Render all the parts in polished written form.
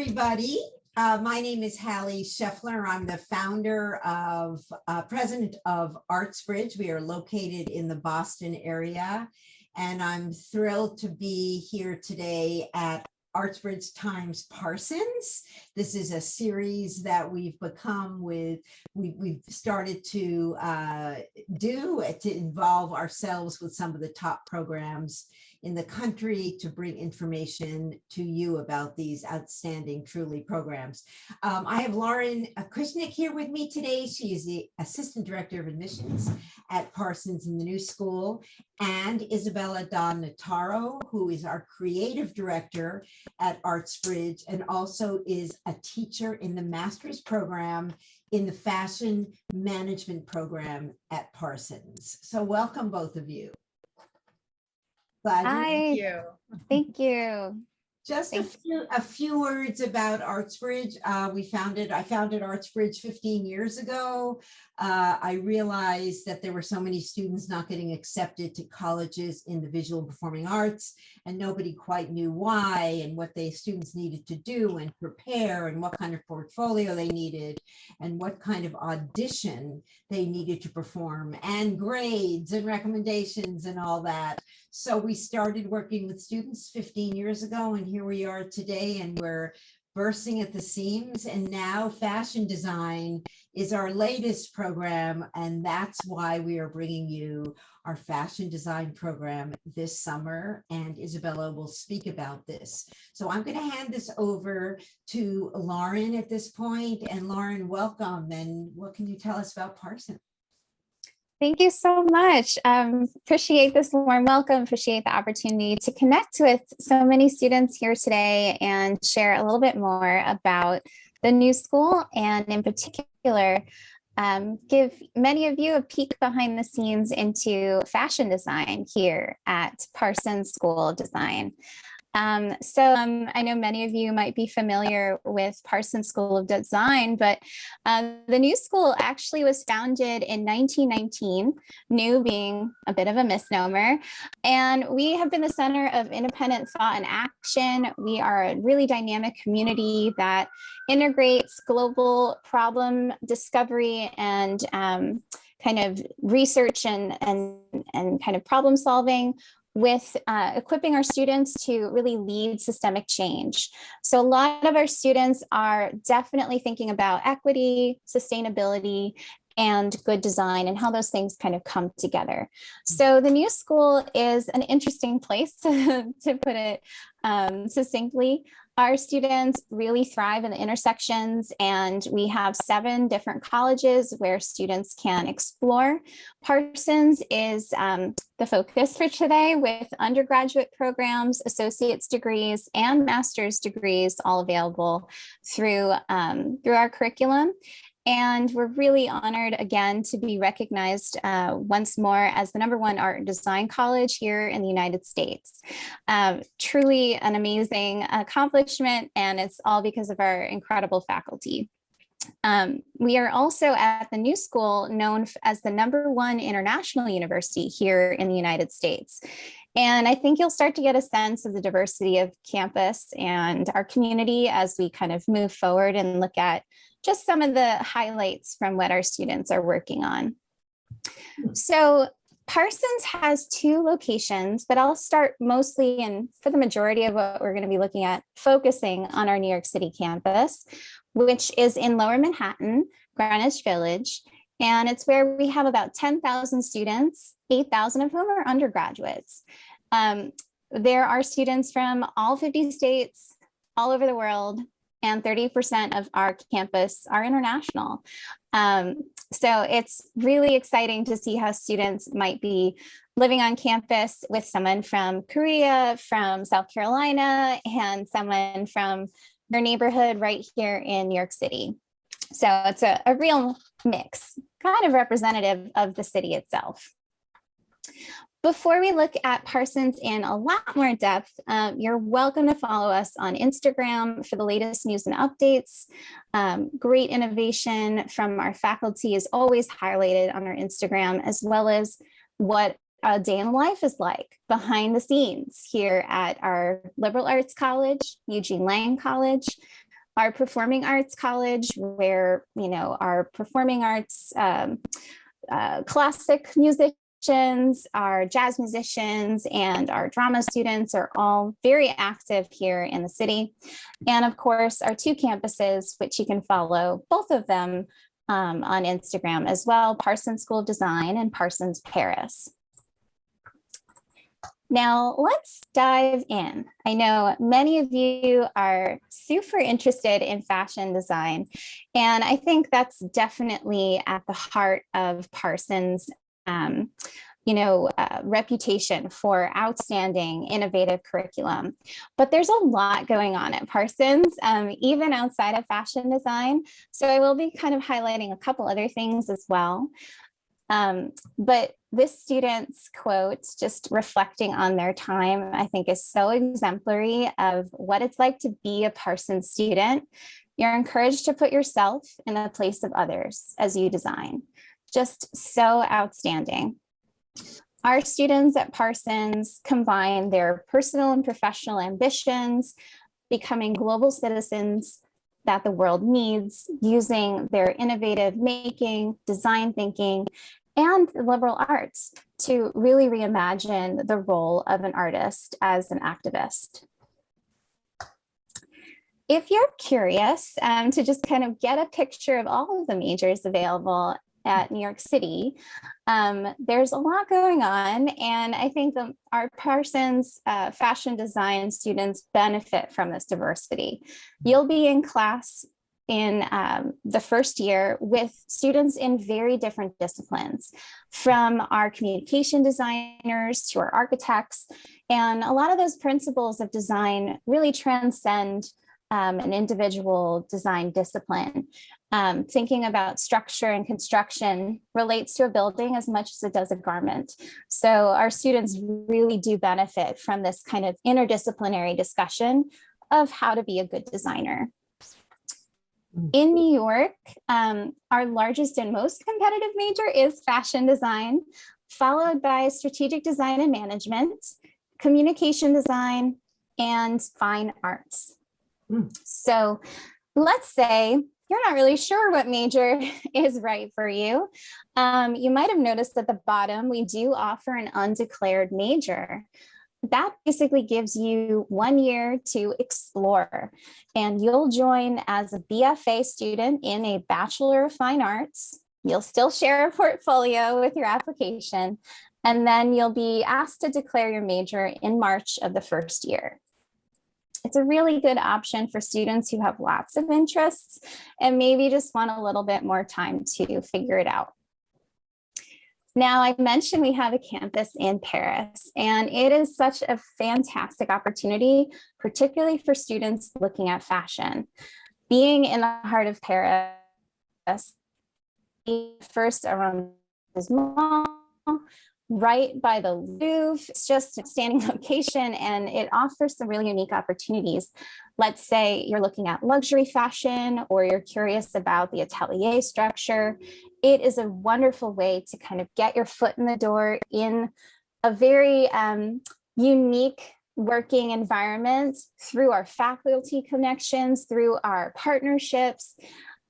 everybody. My name is Hallie Scheffler. I'm the president of ArtsBridge. We are located in the Boston area, and I'm thrilled to be here today at ArtsBridge Times Parsons. This is a series that we've started to do to involve ourselves with some of the top programs in the country to bring information to you about these outstanding, truly programs. I have Lauren Kushnick here with me today. She is the Assistant Director of Admissions at Parsons in the New School, and Isabella Don Nataro, who is our Creative Director at ArtsBridge and also is a teacher in the Master's Program in the Fashion Management Program at Parsons. So welcome, both of you. Hi. Thank you. Just a few words about ArtsBridge. I founded ArtsBridge 15 years ago. I realized that there were so many students not getting accepted to colleges in the visual and performing arts, and nobody quite knew why and what students needed to do and prepare and what kind of portfolio they needed and what kind of audition they needed to perform and grades and recommendations and all that. So we started working with students 15 years ago, and here we are today, and we're bursting at the seams. And now fashion design is our latest program, and that's why we are bringing you our fashion design program this summer, and Isabella will speak about this. So I'm going to hand this over to Lauren at this point. And Lauren, welcome. And what can you tell us about Parsons? Thank you so much. Appreciate this warm welcome. Appreciate the opportunity to connect with so many students here today and share a little bit more about the new school, and in particular, give many of you a peek behind the scenes into fashion design here at Parsons School of Design. I know many of you might be familiar with Parsons School of Design, but the new school actually was founded in 1919, new being a bit of a misnomer, and we have been the center of independent thought and action. We are a really dynamic community that integrates global problem discovery and kind of research and kind of problem solving, with equipping our students to really lead systemic change. So a lot of our students are definitely thinking about equity, sustainability, and good design, and how those things kind of come together. So the new school is an interesting place to put it succinctly. Our students really thrive in the intersections, and we have 7 different colleges where students can explore. Parsons is the focus for today, with undergraduate programs, associate's degrees, and master's degrees all available through our curriculum. And we're really honored again to be recognized once more as the #1 art and design college here in the United States. Truly an amazing accomplishment, and it's all because of our incredible faculty. We are also at the new school known as the #1 international university here in the United States. And I think you'll start to get a sense of the diversity of campus and our community as we kind of move forward and look at just some of the highlights from what our students are working on. So Parsons has 2 locations, but I'll start mostly, and for the majority of what we're going to be looking at, focusing on our New York City campus, which is in Lower Manhattan, Greenwich Village. And it's where we have about 10,000 students, 8,000 of whom are undergraduates. There are students from all 50 states, all over the world, and 30% of our campus are international. So it's really exciting to see how students might be living on campus with someone from Korea, from South Carolina, and someone from their neighborhood right here in New York City. So it's a real mix, kind of representative of the city itself. Before we look at Parsons in a lot more depth, you're welcome to follow us on Instagram for the latest news and updates. Great innovation from our faculty is always highlighted on our Instagram, as well as what a day in life is like behind the scenes here at our liberal arts college, Eugene Lang College. our performing arts college, where, you know, our performing arts, classic musicians, our jazz musicians, and our drama students are all very active here in the city. And of course, our two campuses, which you can follow, both of them on Instagram as well, Parsons School of Design and Parsons Paris. Now let's dive in. I know many of you are super interested in fashion design, and I think that's definitely at the heart of Parsons' reputation for outstanding, innovative curriculum. But there's a lot going on at Parsons, even outside of fashion design. So I will be kind of highlighting a couple other things as well. But this student's quote, just reflecting on their time, I think is so exemplary of what it's like to be a Parsons student. You're encouraged to put yourself in the place of others as you design. Just so outstanding. Our students at Parsons combine their personal and professional ambitions, becoming global citizens that the world needs, using their innovative making, design thinking, and the liberal arts to really reimagine the role of an artist as an activist. If you're curious to just kind of get a picture of all of the majors available at New York City, there's a lot going on, and I think our Parsons fashion design students benefit from this diversity. You'll be in class in the first year with students in very different disciplines, from our communication designers to our architects, and a lot of those principles of design really transcend an individual design discipline. Thinking about structure and construction relates to a building as much as it does a garment. So our students really do benefit from this kind of interdisciplinary discussion of how to be a good designer. In New York, our largest and most competitive major is fashion design, followed by strategic design and management, communication design, and fine arts. So let's say you're not really sure what major is right for you. You might have noticed at the bottom, we do offer an undeclared major. That basically gives you 1 year to explore, and you'll join as a BFA student in a Bachelor of Fine Arts. You'll still share a portfolio with your application, and then you'll be asked to declare your major in March of the first year. It's a really good option for students who have lots of interests and maybe just want a little bit more time to figure it out. Now, I mentioned we have a campus in Paris, and it is such a fantastic opportunity, particularly for students looking at fashion. Being in the heart of Paris, first around this mall, right by the Louvre. It's just a standing location, and it offers some really unique opportunities. Let's say you're looking at luxury fashion, or you're curious about the atelier structure. It is a wonderful way to kind of get your foot in the door in a very unique working environment through our faculty connections, through our partnerships.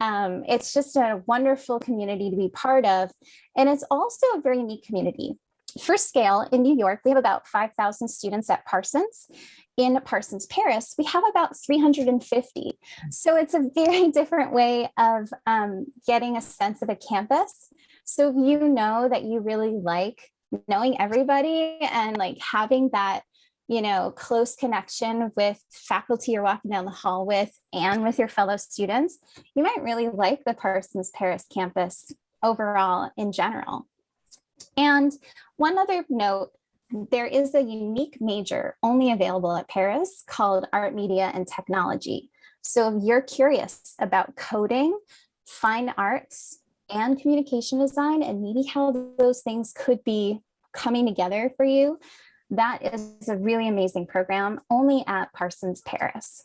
It's just a wonderful community to be part of. And it's also a very unique community. For scale, in New York, we have about 5,000 students at Parsons. In Parsons Paris, we have about 350. So it's a very different way of getting a sense of a campus. So if you know that you really like knowing everybody and like having that, you know, close connection with faculty you're walking down the hall with and with your fellow students, you might really like the Parsons Paris campus overall in general. And one other note, there is a unique major only available at Paris called Art, Media, and Technology. So if you're curious about coding, fine arts, and communication design, and maybe how those things could be coming together for you, that is a really amazing program only at Parsons Paris.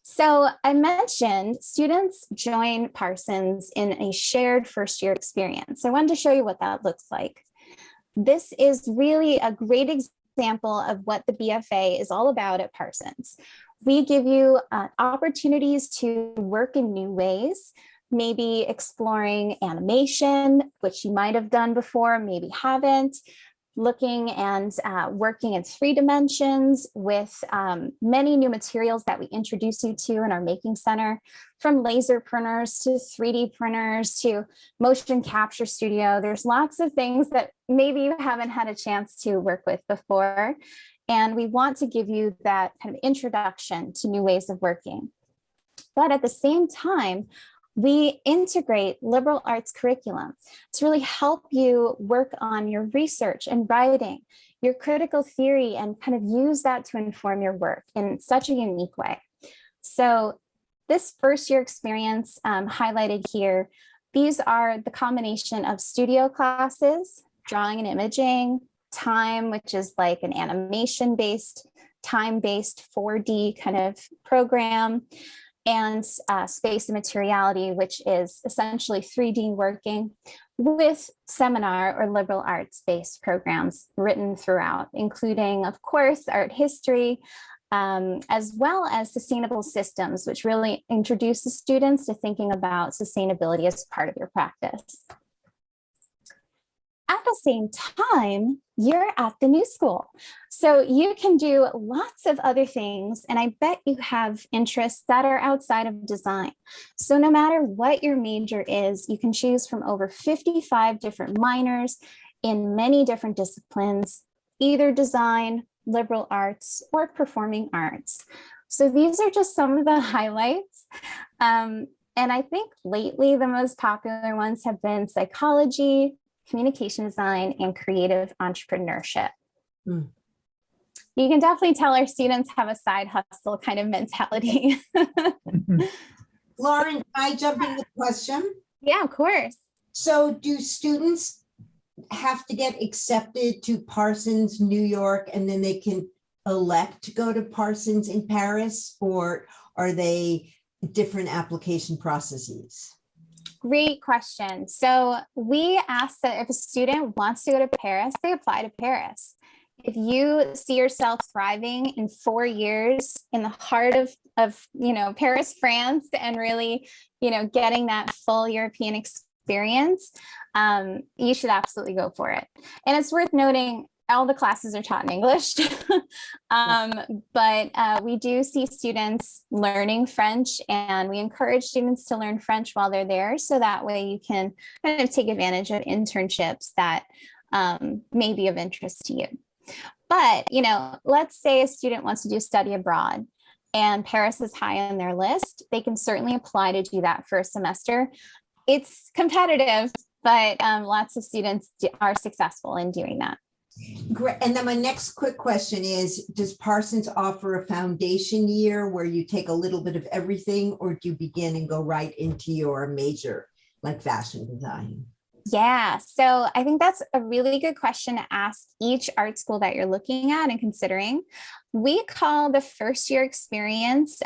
So I mentioned students join Parsons in a shared first year experience. So I wanted to show you what that looks like. This is really a great example of what the BFA is all about at Parsons. we give you opportunities to work in new ways, maybe exploring animation, which you might have done before, maybe haven't, looking and working in 3 dimensions with many new materials that we introduce you to in our Making Center, from laser printers to 3D printers to motion capture studio. There's lots of things that maybe you haven't had a chance to work with before. And we want to give you that kind of introduction to new ways of working. But at the same time, we integrate liberal arts curriculum to really help you work on your research and writing, your critical theory, and kind of use that to inform your work in such a unique way. So this first year experience highlighted here, these are the combination of studio classes, drawing and imaging, time, which is like an animation-based, time-based 4D kind of program, and space and materiality, which is essentially 3D working, with seminar or liberal arts-based programs written throughout, including, of course, art history, as well as sustainable systems, which really introduces students to thinking about sustainability as part of your practice. At the same time, you're at the new school. So you can do lots of other things, and I bet you have interests that are outside of design. So no matter what your major is, you can choose from over 55 different minors in many different disciplines, either design, liberal arts, or performing arts. So these are just some of the highlights. And I think lately the most popular ones have been psychology, communication design, and creative entrepreneurship. You can definitely tell our students have a side hustle kind of mentality. Lauren, can I jump in with a question? Yeah, of course. So do students have to get accepted to Parsons, New York, and then they can elect to go to Parsons in Paris, or are they different application processes? Great question. So we ask that if a student wants to go to Paris, they apply to Paris. If you see yourself thriving in 4 years in the heart of Paris, France, and really, getting that full European experience, you should absolutely go for it. And it's worth noting, all the classes are taught in English, but we do see students learning French, and we encourage students to learn French while they're there. So that way you can kind of take advantage of internships that may be of interest to you. But, let's say a student wants to do study abroad and Paris is high on their list. They can certainly apply to do that for a semester. It's competitive, but lots of students are successful in doing that. Great. And then my next quick question is, does Parsons offer a foundation year where you take a little bit of everything, or do you begin and go right into your major, like fashion design? Yeah, so I think that's a really good question to ask each art school that you're looking at and considering. We call the first year experience,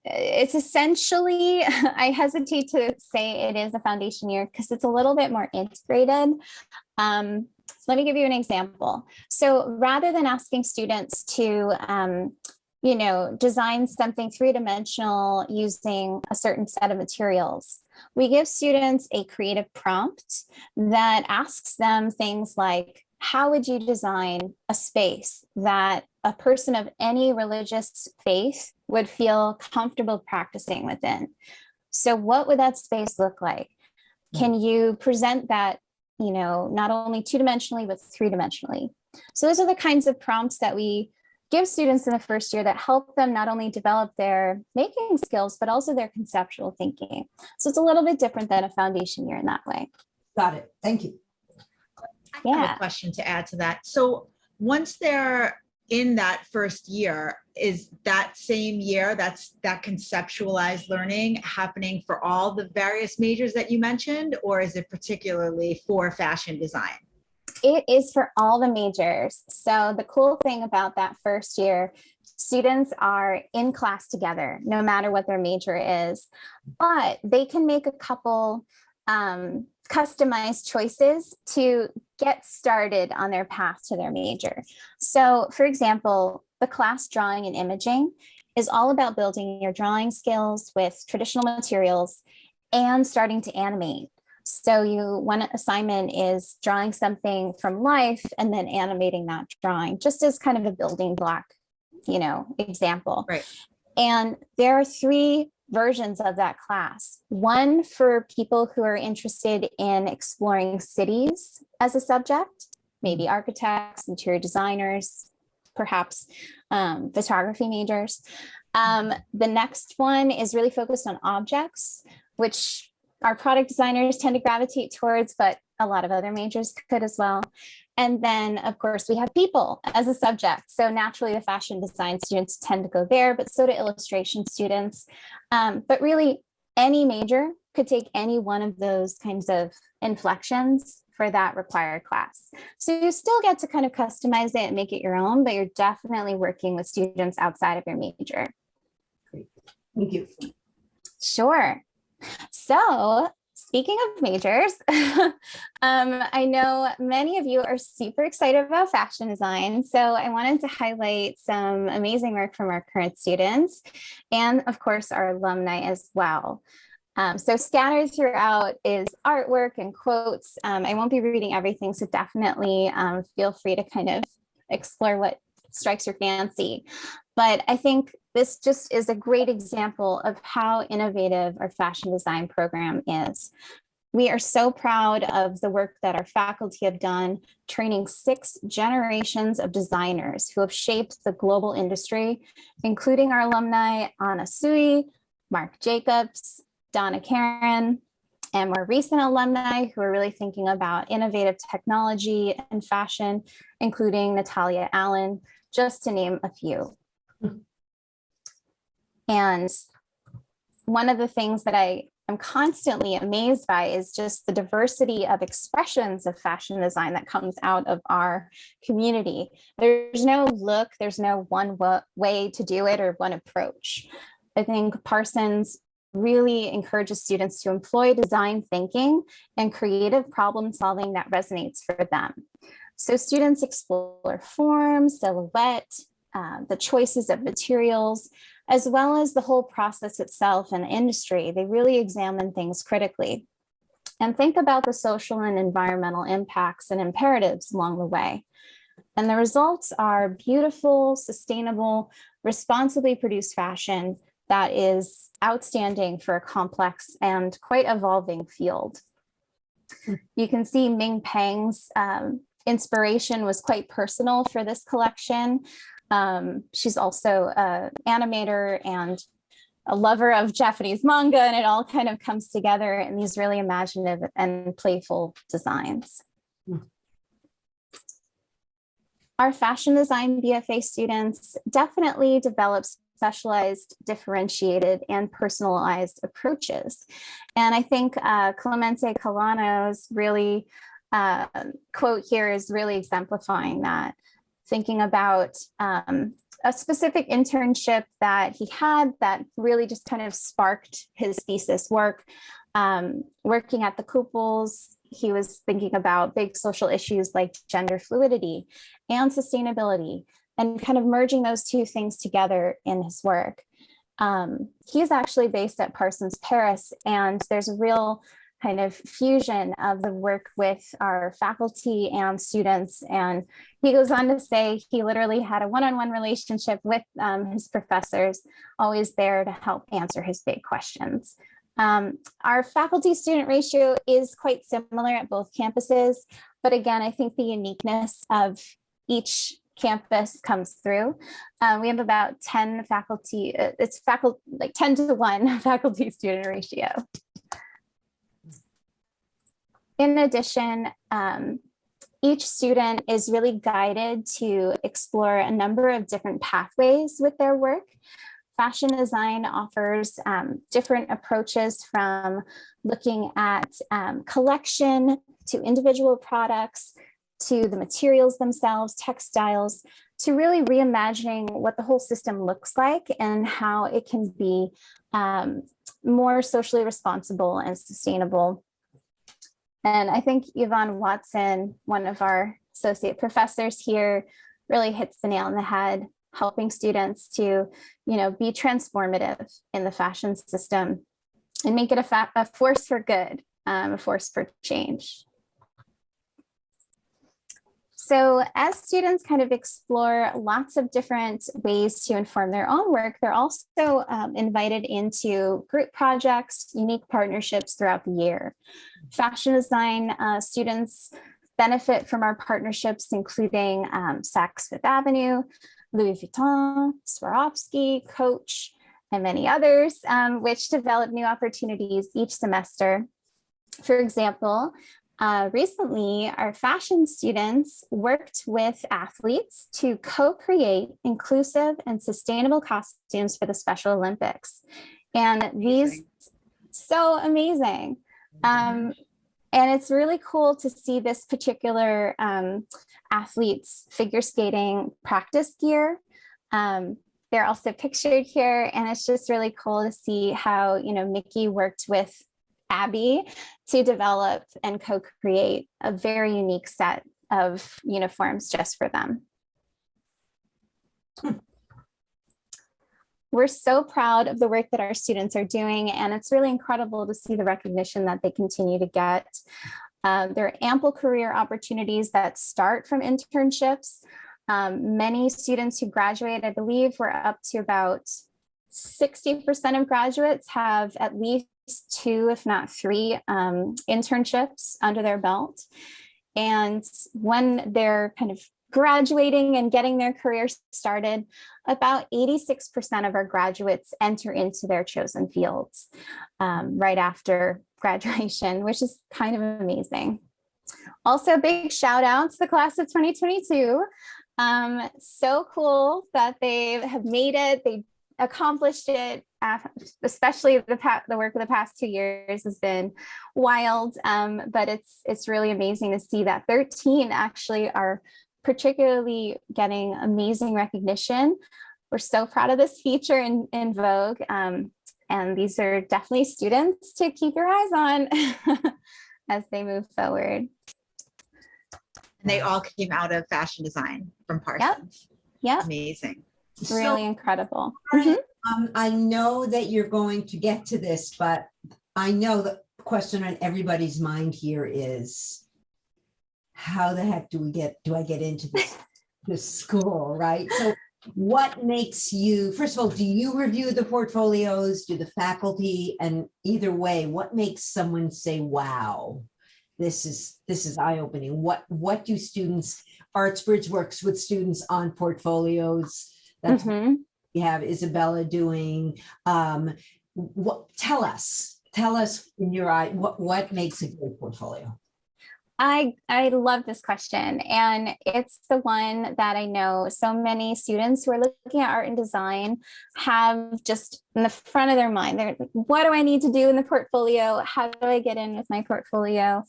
it's essentially, I hesitate to say it is a foundation year because it's a little bit more integrated. Let me give you an example. So rather than asking students to, design something 3-dimensional using a certain set of materials, we give students a creative prompt that asks them things like, how would you design a space that a person of any religious faith would feel comfortable practicing within? So what would that space look like? Can you present that, not only 2-dimensionally, but 3-dimensionally? So those are the kinds of prompts that we give students in the first year that help them not only develop their making skills, but also their conceptual thinking. So it's a little bit different than a foundation year in that way. Got it. Thank you. I have a question to add to that. So once they're in that first year, is that same year, that conceptualized learning happening for all the various majors that you mentioned, or is it particularly for fashion design? It is for all the majors. So the cool thing about that first year, students are in class together, no matter what their major is, but they can make a couple customized choices to get started on their path to their major. So for example, the class Drawing and Imaging is all about building your drawing skills with traditional materials and starting to animate. So one assignment is drawing something from life and then animating that drawing, just as kind of a building block, example. Right. And there are 3 versions of that class. One for people who are interested in exploring cities as a subject, maybe architects, interior designers, perhaps photography majors. The next one is really focused on objects, which our product designers tend to gravitate towards, but a lot of other majors could as well. And then, of course, we have people as a subject. So naturally, the fashion design students tend to go there, but so do illustration students. But really, any major could take any one of those kinds of inflections for that required class. So you still get to kind of customize it and make it your own, but you're definitely working with students outside of your major. Great. Thank you. Sure. So speaking of majors, I know many of you are super excited about fashion design. So I wanted to highlight some amazing work from our current students and of course our alumni as well. So scattered throughout is artwork and quotes. I won't be reading everything, so definitely feel free to kind of explore what strikes your fancy. But I think this just is a great example of how innovative our fashion design program is. We are so proud of the work that our faculty have done, training 6 generations of designers who have shaped the global industry, including our alumni, Anna Sui, Mark Jacobs, Donna Karen, and more recent alumni who are really thinking about innovative technology and fashion, including Natalia Allen, just to name a few. And one of the things that I am constantly amazed by is just the diversity of expressions of fashion design that comes out of our community. There's no look, there's no one way to do it or one approach. I think Parsons really encourages students to employ design thinking and creative problem solving that resonates for them. So students explore form, silhouette, the choices of materials, as well as the whole process itself and the industry. They really examine things critically and think about the social and environmental impacts and imperatives along the way. And the results are beautiful, sustainable, responsibly produced fashion that is outstanding for a complex and quite evolving field. You can see Ming Peng's inspiration was quite personal for this collection. She's also an animator and a lover of Japanese manga, and it all kind of comes together in these really imaginative and playful designs. Our fashion design BFA students definitely develop specialized, differentiated, and personalized approaches. And I think Clemente Calano's really quote here is really exemplifying that, thinking about a specific internship that he had that really just kind of sparked his thesis work. Working at the Kupels, he was thinking about big social issues like gender fluidity and sustainability, and kind of merging those 2 things together in his work. He's actually based at Parsons, Paris, and there's a real kind of fusion of the work with our faculty and students. And he goes on to say he literally had a one-on-one relationship with his professors, always there to help answer his big questions. Our faculty student ratio is quite similar at both campuses, but again, I think the uniqueness of each campus comes through. We have about 10 faculty, like 10 to 1 faculty student ratio. In addition, each student is really guided to explore a number of different pathways with their work. Fashion design offers different approaches from looking at collection to individual products, to the materials themselves, textiles, to really reimagining what the whole system looks like and how it can be more socially responsible and sustainable. And I think Yvonne Watson, one of our associate professors here, really hits the nail on the head helping students to, be transformative in the fashion system and make it a force for good, a force for change. So as students kind of explore lots of different ways to inform their own work, they're also invited into group projects, unique partnerships throughout the year. Fashion design students benefit from our partnerships, including Saks Fifth Avenue, Louis Vuitton, Swarovski, Coach, and many others, which develop new opportunities each semester. For example, recently, our fashion students worked with athletes to co-create inclusive and sustainable costumes for the Special Olympics. And these, so amazing. And it's really cool to see this particular athlete's figure skating practice gear. They're also pictured here, and it's just really cool to see how, Mickey worked with Abby to develop and co-create a very unique set of uniforms just for them. We're so proud of the work that our students are doing, and it's really incredible to see the recognition that they continue to get. There are ample career opportunities that start from internships. Many students who graduate, I believe we're up to about 60% of graduates have at least 2, if not 3 internships under their belt. And when they're kind of graduating and getting their career started, about 86% of our graduates enter into their chosen fields right after graduation, which is kind of amazing. Also, a big shout out to the class of 2022. So cool that they have made it. They accomplished it, especially the work of the past 2 years has been wild, but it's really amazing to see that 13 actually are particularly getting amazing recognition. We're so proud of this feature in Vogue, and these are definitely students to keep your eyes on as they move forward. And they all came out of fashion design from Parsons. Yep. Amazing. Really incredible. I know that you're going to get to this, but I know the question on everybody's mind here is, how the heck do I get into this school, right? So what makes you, first of all, do you review the portfolios? Do the faculty? And either way, what makes someone say, wow, this is eye-opening? What do students, Artsbridge works with students on portfolios. That's what we have Isabella doing. Tell us in your eye, what makes a good portfolio? I love this question, and it's the one that I know so many students who are looking at art and design have just in the front of their mind. They're like, what do I need to do in the portfolio? How do I get in with my portfolio?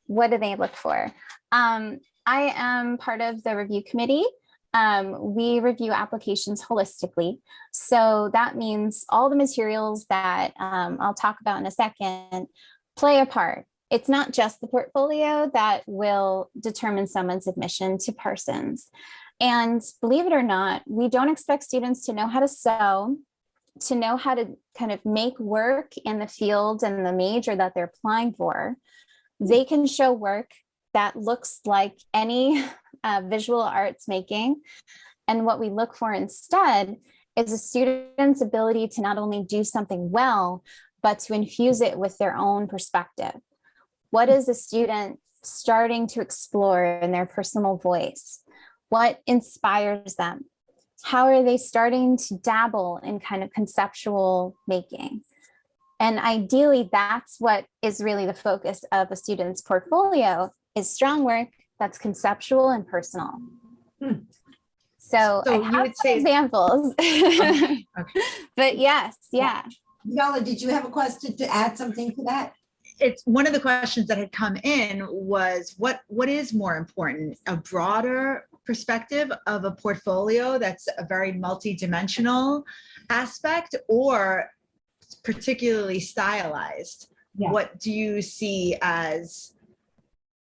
What do they look for? I am part of the review committee. We review applications holistically. So that means all the materials that I'll talk about in a second play a part. It's not just the portfolio that will determine someone's admission to Parsons. And believe it or not, we don't expect students to know how to sew, to know how to kind of make work in the field and the major that they're applying for. They can show work that looks like any visual arts making. And what we look for instead is a student's ability to not only do something well, but to infuse it with their own perspective. What is a student starting to explore in their personal voice? What inspires them? How are they starting to dabble in kind of conceptual making? And ideally, that's what is really the focus of a student's portfolio, is strong work that's conceptual and personal. So I have some examples, okay. But yes, yeah. Yola, did you have a question to add something to that? It's one of the questions that had come in was what is more important, a broader perspective of a portfolio that's a very multi-dimensional aspect, or particularly stylized? Yeah. What do you see as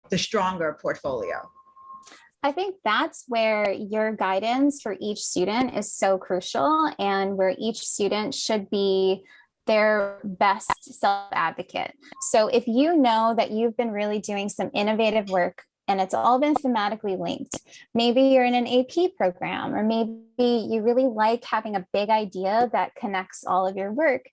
the stronger portfolio? I think that's where your guidance for each student is so crucial, and where each student should be their best self-advocate. So if you know that you've been really doing some innovative work and it's all been thematically linked, maybe you're in an AP program, or maybe you really like having a big idea that connects all of your work,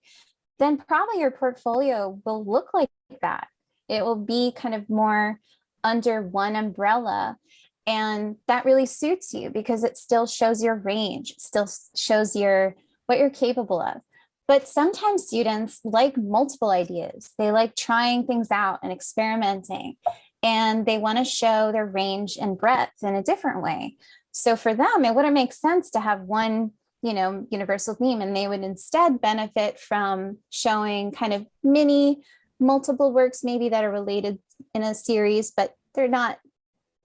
then probably your portfolio will look like that. It will be kind of more under one umbrella. And that really suits you because it still shows your range, it still shows what you're capable of. But sometimes students like multiple ideas. They like trying things out and experimenting, and they want to show their range and breadth in a different way. So for them, it wouldn't make sense to have one, universal theme, and they would instead benefit from showing kind of mini multiple works maybe that are related in a series, but they're not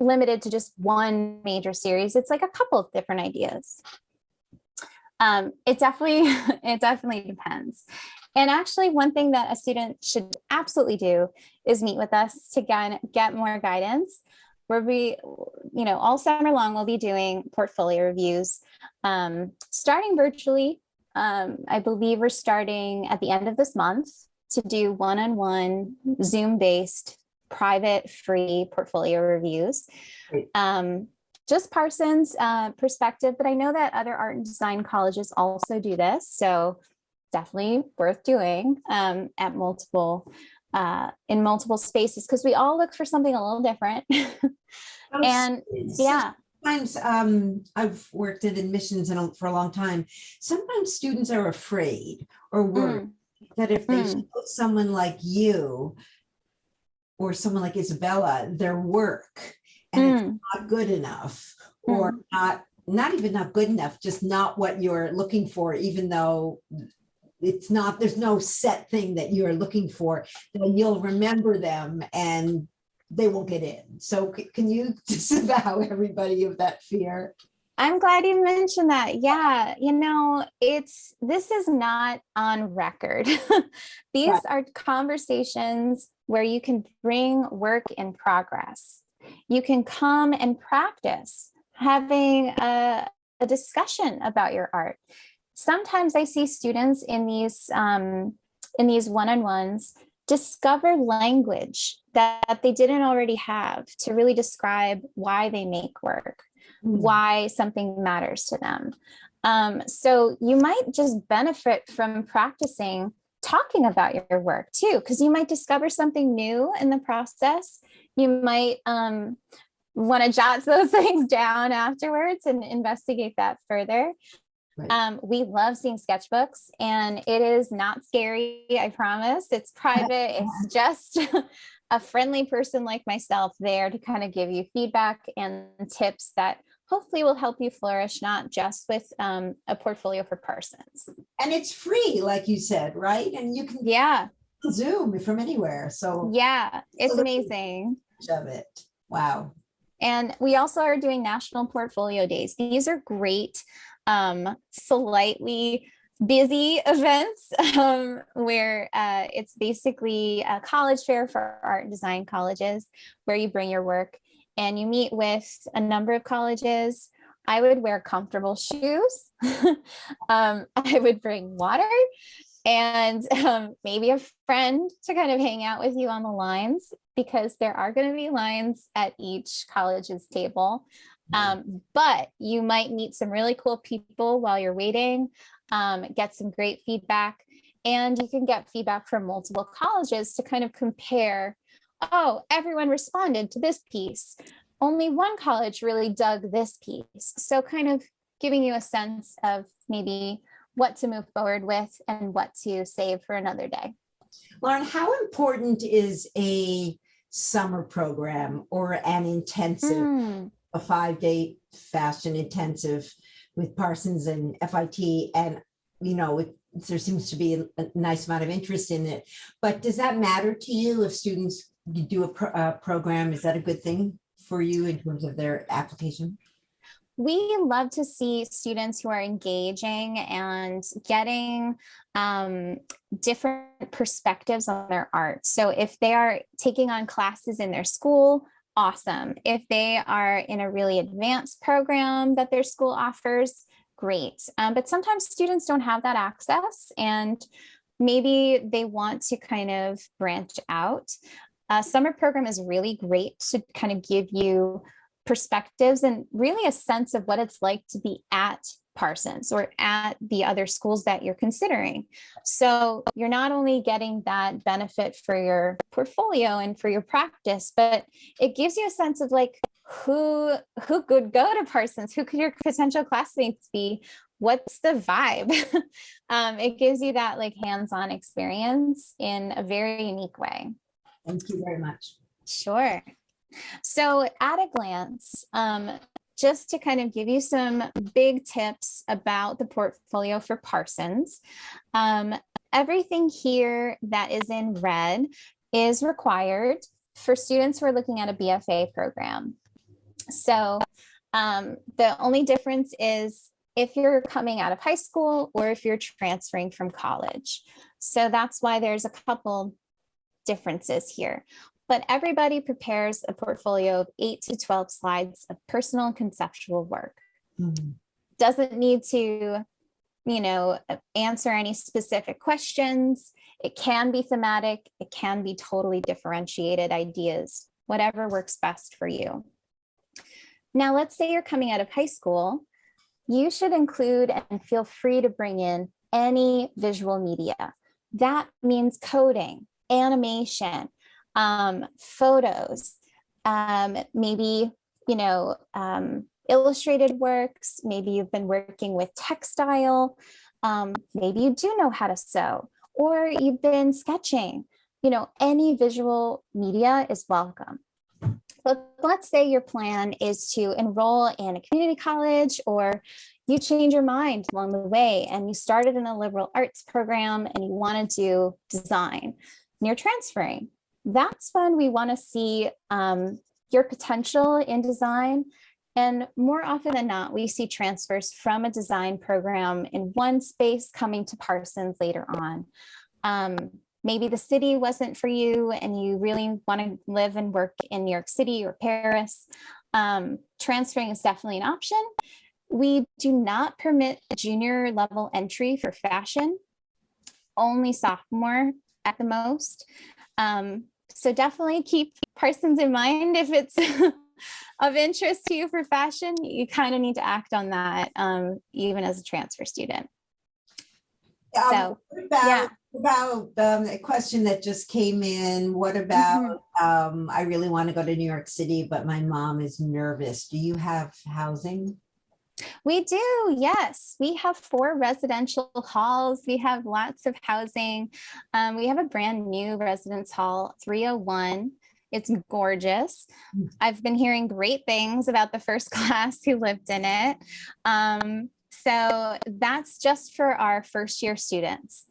limited to just one major series. It's like a couple of different ideas. It definitely depends. And actually, one thing that a student should absolutely do is meet with us to get more guidance. Where we, all summer long, we'll be doing portfolio reviews, starting virtually. I believe we're starting at the end of this month to do one-on-one Zoom-based private free portfolio reviews. Just Parsons perspective, but I know that other art and design colleges also do this, so definitely worth doing at multiple in multiple spaces, because we all look for something a little different. And yeah, sometimes I've worked in admissions for a long time. Sometimes students are afraid or worried that if they show someone like you or someone like Isabella their work and it's not good enough, or not even not good enough, just not what you're looking for, even though it's not, there's no set thing that you're looking for, then you'll remember them and they won't get in. So can you disavow everybody of that fear? I'm glad you mentioned that. Yeah, this is not on record. These are conversations where you can bring work in progress. You can come and practice having a discussion about your art. Sometimes I see students in these one-on-ones discover language that they didn't already have to really describe why they make work, why something matters to them. So you might just benefit from practicing talking about your work too, because you might discover something new in the process. You might want to jot those things down afterwards and investigate that further. Right. We love seeing sketchbooks, and it is not scary, I promise. It's private. It's just a friendly person like myself there to kind of give you feedback and tips that hopefully will help you flourish, not just with a portfolio for Parsons. And it's free, like you said, right? And you can Zoom from anywhere. So yeah, it's amazing. Of it. Wow. And we also are doing National Portfolio Days. These are great, slightly busy events where it's basically a college fair for art and design colleges, where you bring your work and you meet with a number of colleges. I would wear comfortable shoes. I would bring water and maybe a friend to kind of hang out with you on the lines, because there are going to be lines at each college's table. But you might meet some really cool people while you're waiting, get some great feedback, and you can get feedback from multiple colleges to kind of compare, oh, everyone responded to this piece. Only one college really dug this piece. So kind of giving you a sense of maybe what to move forward with and what to save for another day. Lauren, how important is a summer program or an intensive, a 5-day fashion intensive with Parsons and FIT? And, there seems to be a nice amount of interest in it, but does that matter to you if students do a program? Is that a good thing for you in terms of their application? We love to see students who are engaging and getting different perspectives on their art. So if they are taking on classes in their school, awesome. If they are in a really advanced program that their school offers, great. But sometimes students don't have that access, and maybe they want to kind of branch out. Summer program is really great to kind of give you perspectives and really a sense of what it's like to be at Parsons or at the other schools that you're considering. So you're not only getting that benefit for your portfolio and for your practice, but it gives you a sense of like who could go to Parsons, who could your potential classmates be, what's the vibe. It gives you that like hands-on experience in a very unique way. Thank you very much. Sure. So at a glance, just to kind of give you some big tips about the portfolio for Parsons, everything here that is in red is required for students who are looking at a BFA program. So the only difference is if you're coming out of high school or if you're transferring from college. So that's why there's a couple differences here. But everybody prepares a portfolio of 8 to 12 slides of personal and conceptual work. Mm-hmm. Doesn't need to, answer any specific questions. It can be thematic. It can be totally differentiated ideas, whatever works best for you. Now, let's say you're coming out of high school. You should include and feel free to bring in any visual media. That means coding, animation, photos, maybe, illustrated works. Maybe you've been working with textile. Maybe you do know how to sew, or you've been sketching. Any visual media is welcome. But let's say your plan is to enroll in a community college, or you change your mind along the way and you started in a liberal arts program and you want to do design and you're transferring. That's when we want to see your potential in design. And more often than not, we see transfers from a design program in one space coming to Parsons later on. Maybe the city wasn't for you and you really want to live and work in New York City or Paris. Transferring is definitely an option. We do not permit junior level entry for fashion, only sophomore at the most. So definitely keep Parsons in mind if it's of interest to you for fashion. You kind of need to act on that, even as a transfer student. About a question that just came in. What about, I really want to go to New York City, but my mom is nervous. Do you have housing? We do, yes. We have 4 residential halls. We have lots of housing. We have a brand new residence hall, 301. It's gorgeous. I've been hearing great things about the first class who lived in it. So that's just for our first year students.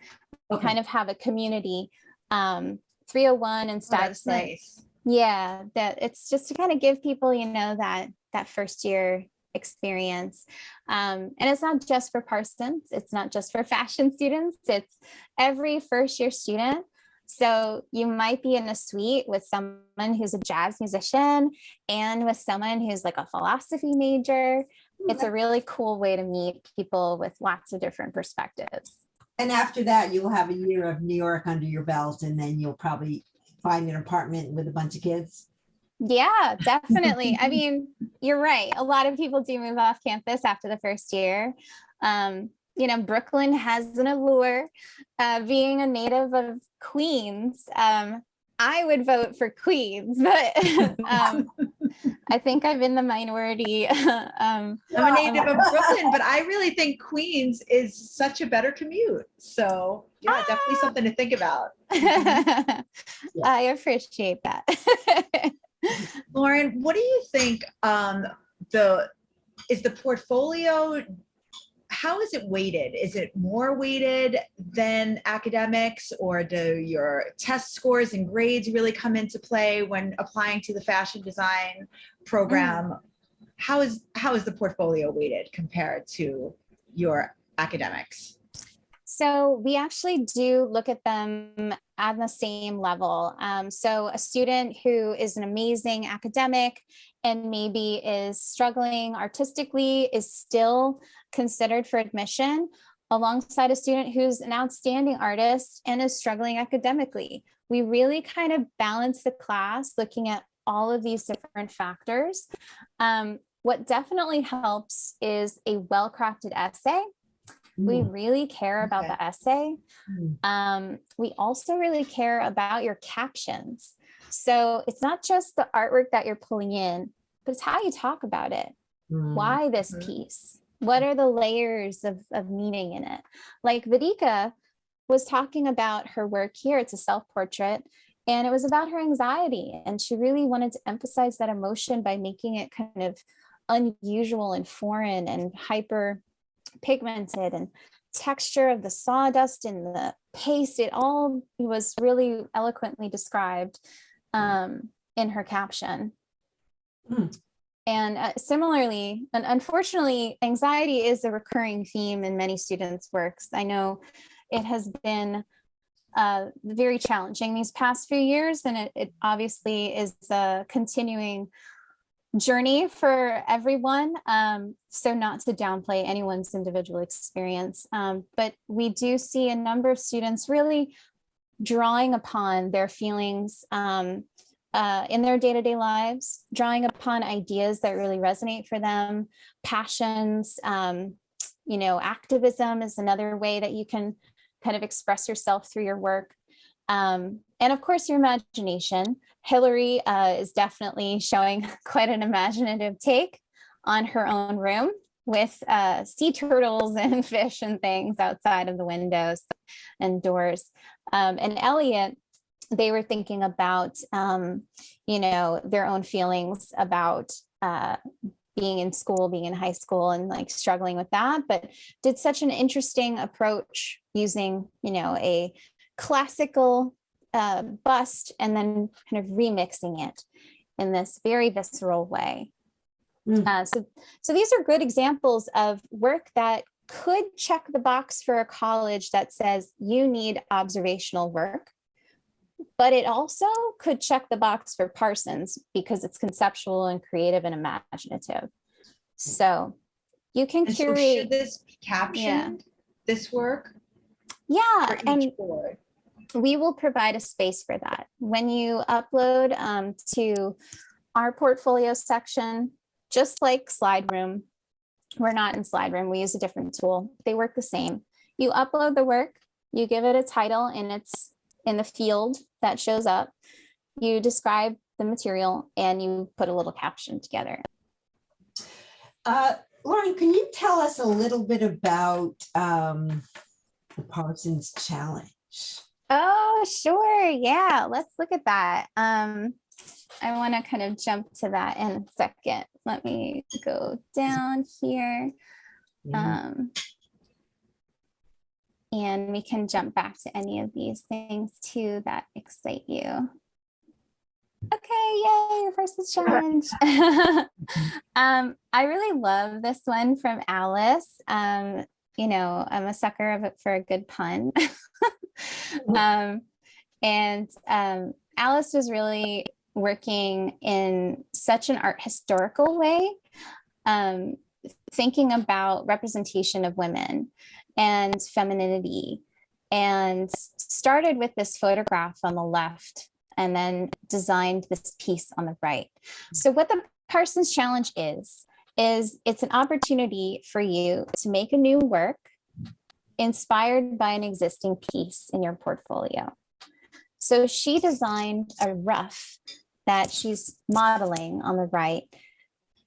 We kind of have a community, 301 and Stuyvesant. Nice. Yeah, that it's just to kind of give people, that first year experience. And it's not just for Parsons. It's not just for fashion students. It's every first year student. So you might be in a suite with someone who's a jazz musician and with someone who's like a philosophy major. It's a really cool way to meet people with lots of different perspectives. And after that, you'll have a year of New York under your belt, and then you'll probably find an apartment with a bunch of kids. Yeah, definitely. I mean, you're right. A lot of people do move off campus after the first year. Brooklyn has an allure. Being a native of Queens, I would vote for Queens, but I think I'm in the minority. I'm a native of Brooklyn, but I really think Queens is such a better commute. So yeah, definitely something to think about. I appreciate that. Lauren, what do you think is the portfolio, how is it weighted? Is it more weighted than academics, or do your test scores and grades really come into play when applying to the fashion design program? How is the portfolio weighted compared to your academics? So we actually do look at them on the same level. So a student who is an amazing academic and maybe is struggling artistically is still considered for admission alongside a student who's an outstanding artist and is struggling academically. We really kind of balance the class looking at all of these different factors. What definitely helps is a well-crafted essay. We really care about the essay. We also really care about your captions. So it's not just the artwork that you're pulling in, but it's how you talk about it. Why this piece? What are the layers of meaning in it? Like Vidika was talking about her work here. It's a self-portrait, and it was about her anxiety. And she really wanted to emphasize that emotion by making it kind of unusual and foreign and hyper pigmented, and texture of the sawdust and the paste. It all was really eloquently described in her caption. And similarly, and unfortunately, anxiety is a recurring theme in many students' works. I know it has been very challenging these past few years, and it obviously is a continuing journey for everyone. So not to downplay anyone's individual experience, but we do see a number of students really drawing upon their feelings in their day-to-day lives, drawing upon ideas that really resonate for them, passions. Activism is another way that you can kind of express yourself through your work. And of course, your imagination. Hillary is definitely showing quite an imaginative take on her own room with sea turtles and fish and things outside of the windows and doors. And Elliot, they were thinking about, their own feelings about being in school, being in high school, and like struggling with that, but did such an interesting approach using, a classical bust and then kind of remixing it in this very visceral way. So these are good examples of work that could check the box for a college that says you need observational work, but it also could check the box for Parsons because it's conceptual and creative and imaginative. So you can curate. So should this be captioned, this work? Yeah, and board? we will provide a space for that. When you upload to our portfolio section, just like Slide Room, we're not in Slide Room, we use a different tool. They work the same. You upload the work, you give it a title, and it's in the field that shows up. You describe the material and you put a little caption together. Lauren, can you tell us a little bit about the Parsons Challenge? Oh, sure. Yeah, let's look at that. I want to kind of jump to that in a second. Let me go down here. And we can jump back to any of these things too that excite you. Okay, yay, Parsons Challenge. I really love this one from Alice. I'm a sucker for a good pun. Alice was really working in such an art historical way, thinking about representation of women and femininity, and started with this photograph on the left and then designed this piece on the right. So what the Parsons Challenge is it's an opportunity for you to make a new work inspired by an existing piece in your portfolio. So she designed a ruff that she's modeling on the right,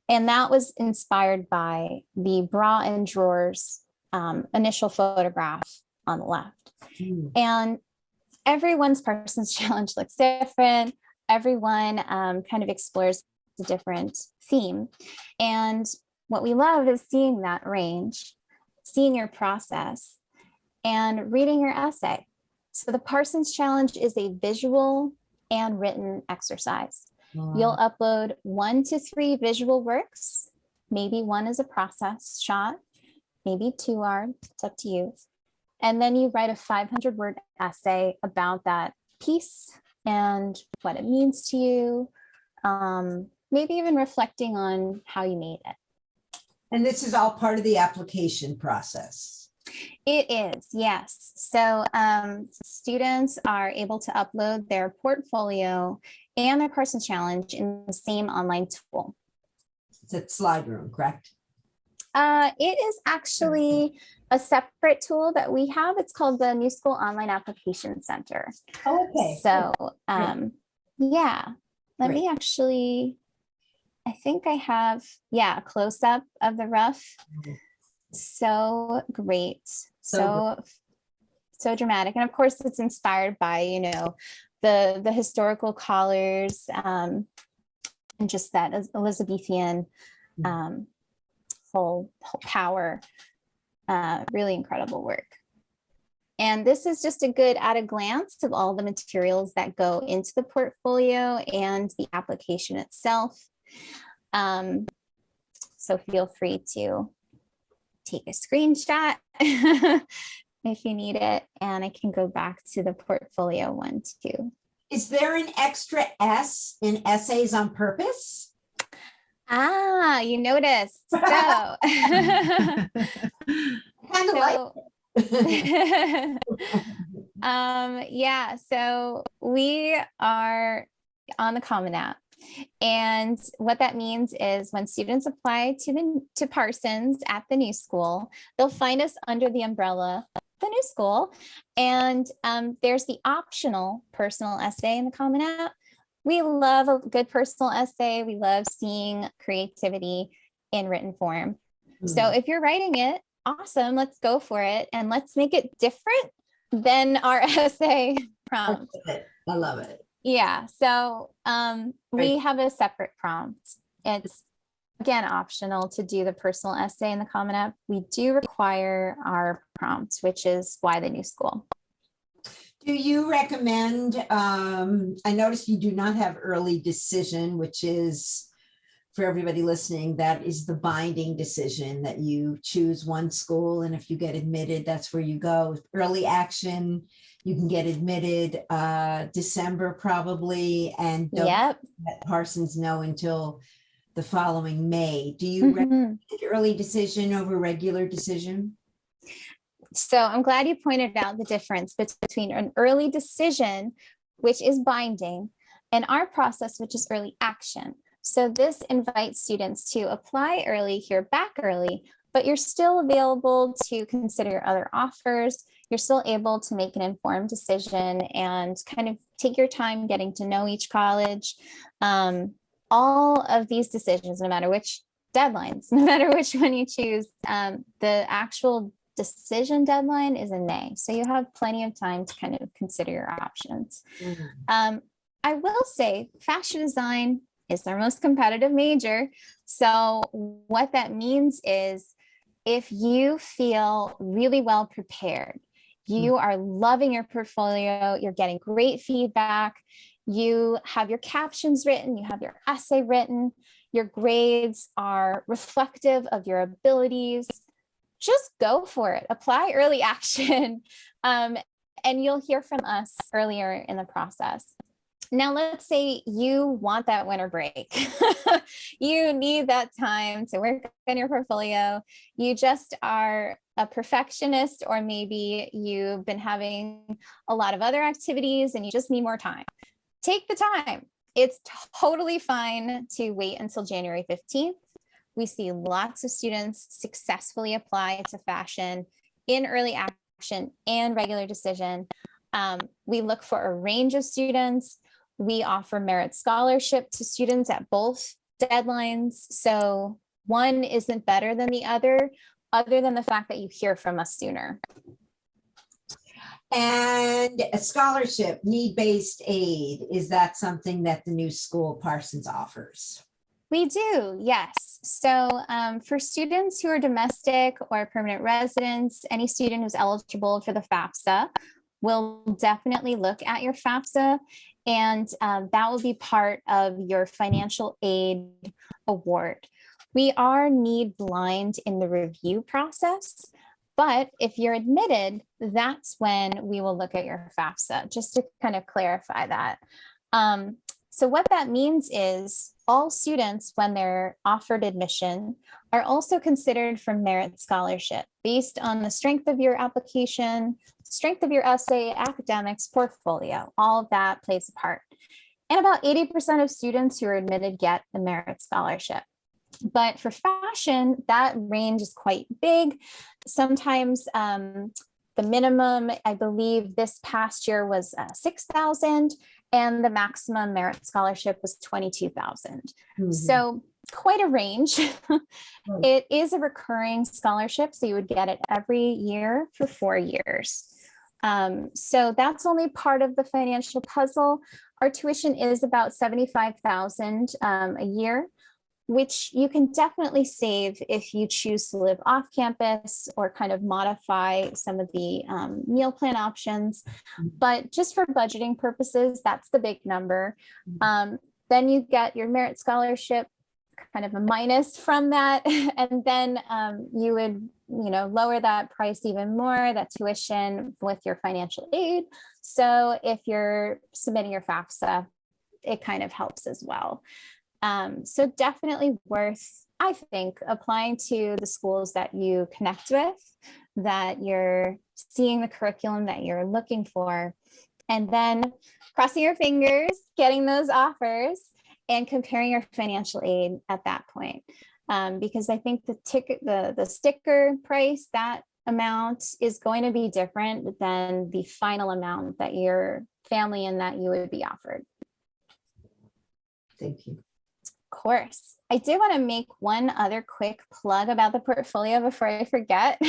and that was inspired by the bra and drawers initial photograph on the left. And everyone's Parsons Challenge looks different. Everyone kind of explores a different theme. And what we love is seeing that range, seeing your process, and reading your essay. So the Parsons Challenge is a visual and written exercise. You'll upload 1 to 3 visual works. Maybe one is a process shot, maybe 2 are, it's up to you. And then you write a 500-word essay about that piece and what it means to you, maybe even reflecting on how you made it. And this is all part of the application process. It is, yes. So students are able to upload their portfolio and their Parsons Challenge in the same online tool. It's at Slide Room, correct? It is actually a separate tool that we have. It's called the New School Online Application Center. Oh, okay. So yeah, let Great. me actually, I think I have, yeah, a close-up of the rough. So great. So dramatic. And of course it's inspired by, you know, the historical collars and just that Elizabethan whole power. Really incredible work. And this is just a good at a glance of all the materials that go into the portfolio and the application itself. So feel free to take a screenshot if you need it, and I can go back to the portfolio one too. Is there an extra S in essays on purpose? Ah, you noticed. So, Kind of like yeah, so we are on the Common App. And what that means is when students apply to Parsons at the new school, they'll find us under the umbrella of the new school. And there's the optional personal essay in the Common App. We love a good personal essay. We love seeing creativity in written form. So if you're writing it, awesome, let's go for it. And let's make it different than our essay prompt. I love it. Yeah, so we have a separate prompt. It's, again, optional to do the personal essay in the Common App. We do require our prompt, which is why the new school. Do you recommend, I noticed you do not have early decision, which is, for everybody listening, that is the binding decision that you choose one school, and if you get admitted, that's where you go. Early action, you can get admitted December probably, and don't let Parsons know until the following May. Do you recommend early decision over regular decision? So I'm glad you pointed out the difference between an early decision, which is binding, and our process, which is early action. So this invites students to apply early, hear back early, but you're still available to consider your other offers. You're still able to make an informed decision and kind of take your time getting to know each college. All of these decisions, no matter which deadlines, no matter which one you choose, the actual decision deadline is in May. So you have plenty of time to kind of consider your options. I will say fashion design is their most competitive major. So what that means is if you feel really well prepared, you are loving your portfolio, you're getting great feedback, you have your captions written, you have your essay written, your grades are reflective of your abilities, just go for it. Apply early action, and you'll hear from us earlier in the process. Now, let's say you want that winter break. You need that time to work on your portfolio. You just are a perfectionist, or maybe you've been having a lot of other activities and you just need more time. Take the time. It's totally fine to wait until January 15th. We see lots of students successfully apply to fashion in early action and regular decision. We look for a range of students. We offer merit scholarship to students at both deadlines. So one isn't better than the other than the fact that you hear from us sooner. And a scholarship, need-based aid, is that something that the new school Parsons offers? We do, yes. So for students who are domestic or permanent residents, any student who's eligible for the FAFSA will definitely look at your FAFSA, and that will be part of your financial aid award. We are need blind in the review process, But if you're admitted, that's when we will look at your FAFSA, just to kind of clarify that. So what that means is all students, when they're offered admission, are also considered for merit scholarship based on the strength of your application, strength of your essay, academics, portfolio. All of that plays a part. And about 80% of students who are admitted get the merit scholarship. But for fashion, that range is quite big. Sometimes the minimum, I believe this past year was 6,000, and the maximum merit scholarship was 22,000. So quite a range. It is a recurring scholarship, so you would get it every year for 4 years. So that's only part of the financial puzzle. Our tuition is about 75,000 a year, which you can definitely save if you choose to live off campus or kind of modify some of the meal plan options. But just for budgeting purposes, that's the big number. Then you get your merit scholarship, kind of a minus from that. And then you would, lower that price even more, that tuition, with your financial aid. So if you're submitting your FAFSA, it kind of helps as well. So definitely worth, I think, applying to the schools that you connect with, that you're seeing the curriculum that you're looking for, and then crossing your fingers, getting those offers, and comparing your financial aid at that point. Because I think the sticker price, that amount is going to be different than the final amount that your family and that you would be offered. Thank you. Course. I do want to make one other quick plug about the portfolio before I forget.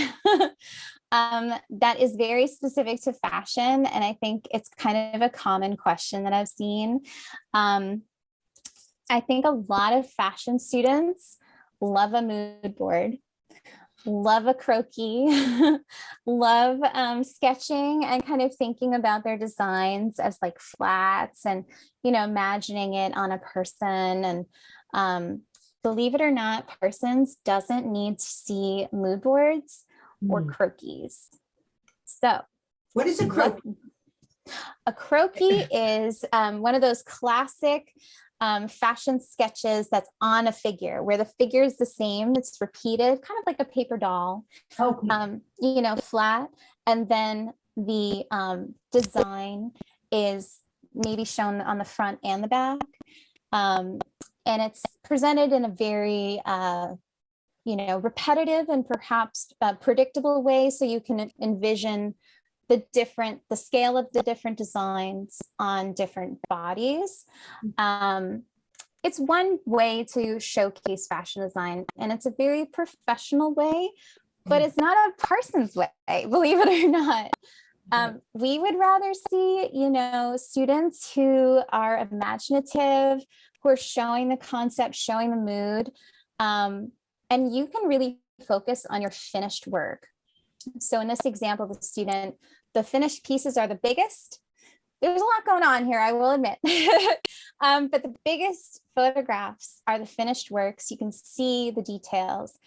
That is very specific to fashion, and I think it's kind of a common question that I've seen. I think a lot of fashion students love a mood board, love a croquis, love sketching and kind of thinking about their designs as like flats and, imagining it on a person. And believe it or not, Parsons doesn't need to see mood boards or croquis. So what is a croquis? A croquis is one of those classic fashion sketches that's on a figure, where the figure is the same, it's repeated, kind of like a paper doll, flat. And then the design is maybe shown on the front and the back. And it's presented in a very, repetitive and perhaps predictable way. So you can envision the scale of the different designs on different bodies. It's one way to showcase fashion design, and it's a very professional way, but it's not a Parsons way, believe it or not. We would rather see, students who are imaginative, who are showing the concept, showing the mood, and you can really focus on your finished work. So in this example, the student, the finished pieces are the biggest. There's a lot going on here, I will admit. But the biggest photographs are the finished works. You can see the details.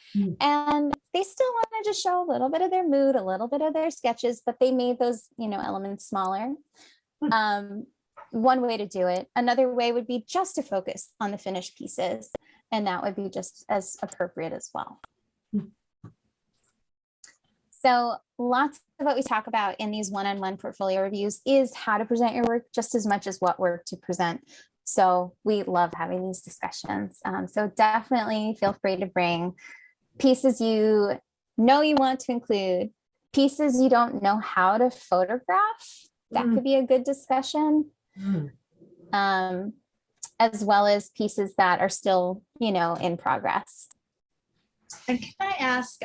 And they still wanted to show a little bit of their mood, a little bit of their sketches, but they made those, elements smaller. One way to do it. Another way would be just to focus on the finished pieces. And that would be just as appropriate as well. So lots of what we talk about in these one-on-one portfolio reviews is how to present your work just as much as what work to present. So we love having these discussions. So definitely feel free to bring pieces you know you want to include, pieces you don't know how to photograph. That could be a good discussion. As well as pieces that are still, in progress. And can I ask,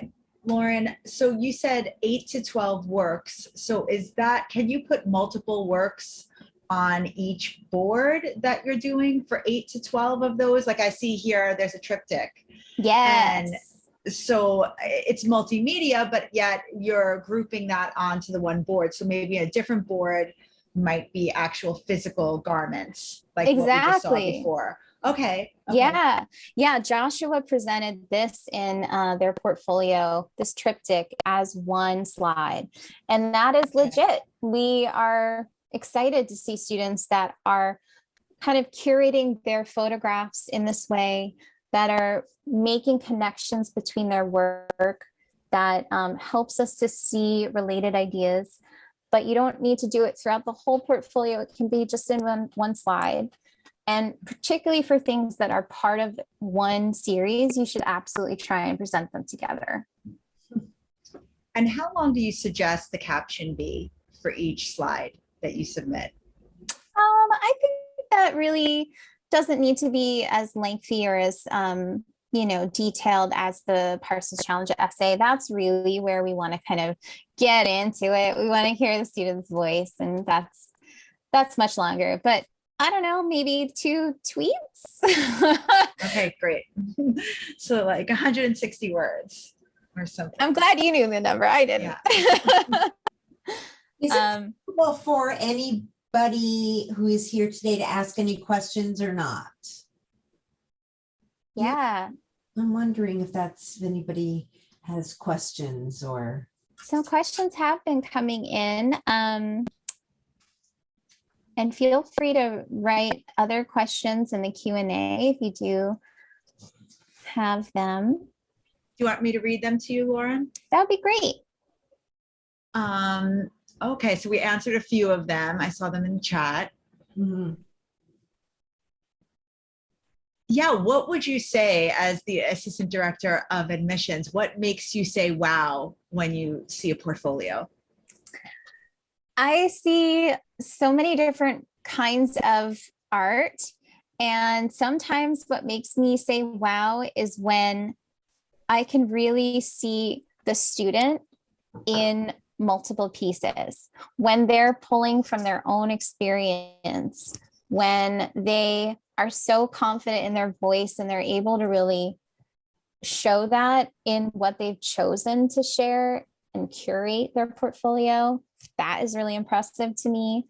Lauren, so you said 8 to 12 works. So can you put multiple works on each board that you're doing for 8 to 12 of those? Like I see here, there's a triptych. Yes. And so it's multimedia, but yet you're grouping that onto the one board. So maybe a different board might be actual physical garments, like what we just saw before. Okay. Yeah, yeah. Joshua presented this in their portfolio, this triptych, as one slide. And that is legit. We are excited to see students that are kind of curating their photographs in this way, that are making connections between their work, that helps us to see related ideas. But you don't need to do it throughout the whole portfolio. It can be just in one slide. And particularly for things that are part of one series, you should absolutely try and present them together. And how long do you suggest the caption be for each slide that you submit? I think that really doesn't need to be as lengthy or as detailed as the Parsons Challenge essay. That's really where we want to kind of get into it. We want to hear the student's voice, and that's much longer. But I don't know, maybe 2 tweets. Okay, great. So like 160 words or something. I'm glad you knew the number. I didn't. Yeah. Is it possible for anybody who is here today to ask any questions or not? Yeah. I'm wondering if anybody has questions or. So questions have been coming in. And feel free to write other questions in the Q&A if you do have them. Do you want me to read them to you, Lauren? That would be great. Okay, so we answered a few of them. I saw them in the chat. Mm-hmm. Yeah, what would you say as the assistant director of admissions? What makes you say, wow, when you see a portfolio? I see so many different kinds of art. And sometimes what makes me say, wow, is when I can really see the student in multiple pieces, when they're pulling from their own experience, when they are so confident in their voice and they're able to really show that in what they've chosen to share and curate their portfolio. That is really impressive to me.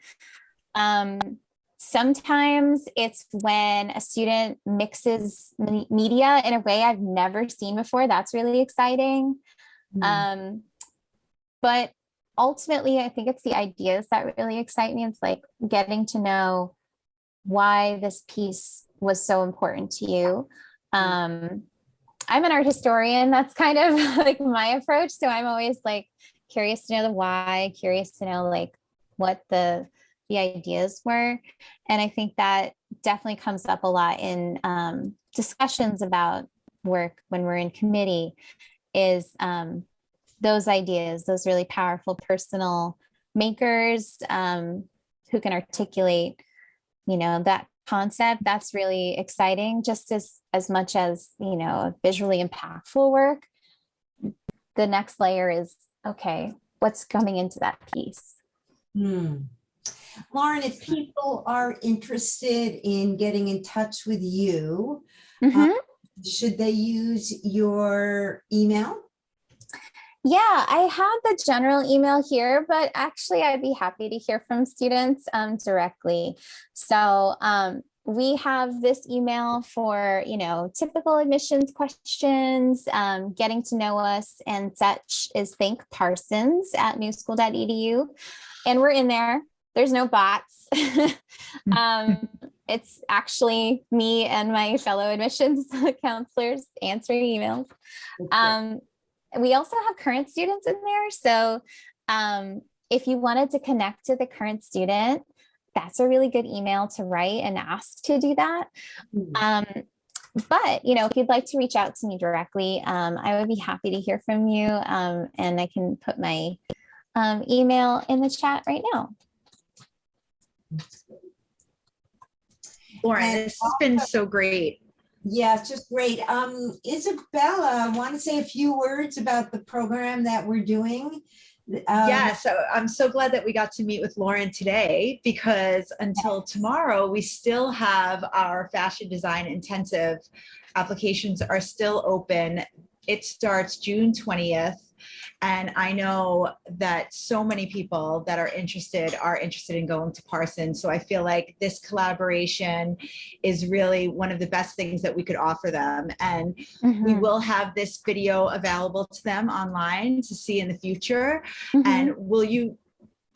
Sometimes it's when a student mixes media in a way I've never seen before. That's really exciting. But ultimately, I think it's the ideas that really excite me. It's like getting to know why this piece was so important to you. I'm an art historian. That's kind of like my approach. So I'm always like curious to know the why, curious to know like what the ideas were. And I think that definitely comes up a lot in discussions about work when we're in committee, is those ideas, those really powerful personal makers who can articulate, that concept. That's really exciting, just as much as, visually impactful work. The next layer is, okay, what's coming into that piece? Lauren, if people are interested in getting in touch with you, should they use your email? Yeah, I have the general email here, but actually I'd be happy to hear from students directly. So we have this email for, typical admissions questions, getting to know us and such, is thinkparsons@newschool.edu. And we're in there. There's no bots. It's actually me and my fellow admissions counselors answering emails. We also have current students in there. So if you wanted to connect to the current student, that's a really good email to write and ask to do that. But, if you'd like to reach out to me directly, I would be happy to hear from you. And I can put my email in the chat right now. Lauren, this has been so great. Yeah, it's just great. Isabella, I want to say a few words about the program that we're doing. Yeah, so I'm so glad that we got to meet with Lauren today, because until tomorrow, we still have our fashion design intensive. Applications are still open. It starts June 20th. And I know that so many people that are interested in going to Parsons. So I feel like this collaboration is really one of the best things that we could offer them. And we will have this video available to them online to see in the future. And will you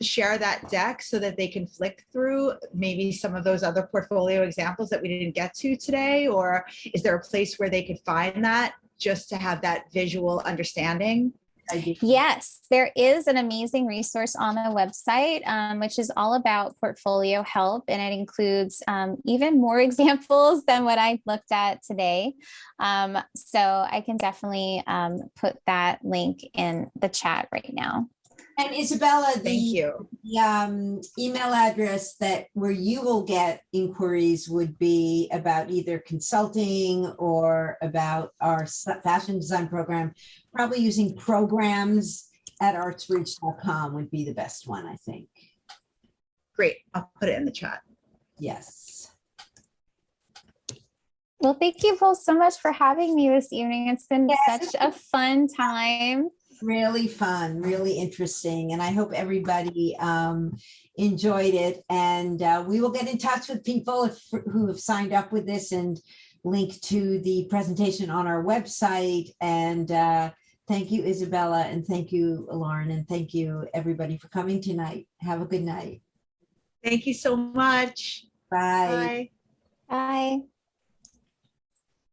share that deck so that they can flick through maybe some of those other portfolio examples that we didn't get to today? Or is there a place where they could find that just to have that visual understanding? Yes, there is an amazing resource on the website, which is all about portfolio help, and it includes even more examples than what I looked at today. So I can definitely put that link in the chat right now. And Isabella, Thank you. The email address that where you will get inquiries would be about either consulting or about our fashion design program. Probably using programs@artsbridge.com would be the best one, I think. Great. I'll put it in the chat. Yes. Well, thank you both so much for having me this evening. It's been such a fun time. Really fun, really interesting. And I hope everybody enjoyed it. And we will get in touch with people who have signed up with this and link to the presentation on our website. And thank you, Isabella. And thank you, Lauren. And thank you, everybody, for coming tonight. Have a good night. Thank you so much. Bye. Bye.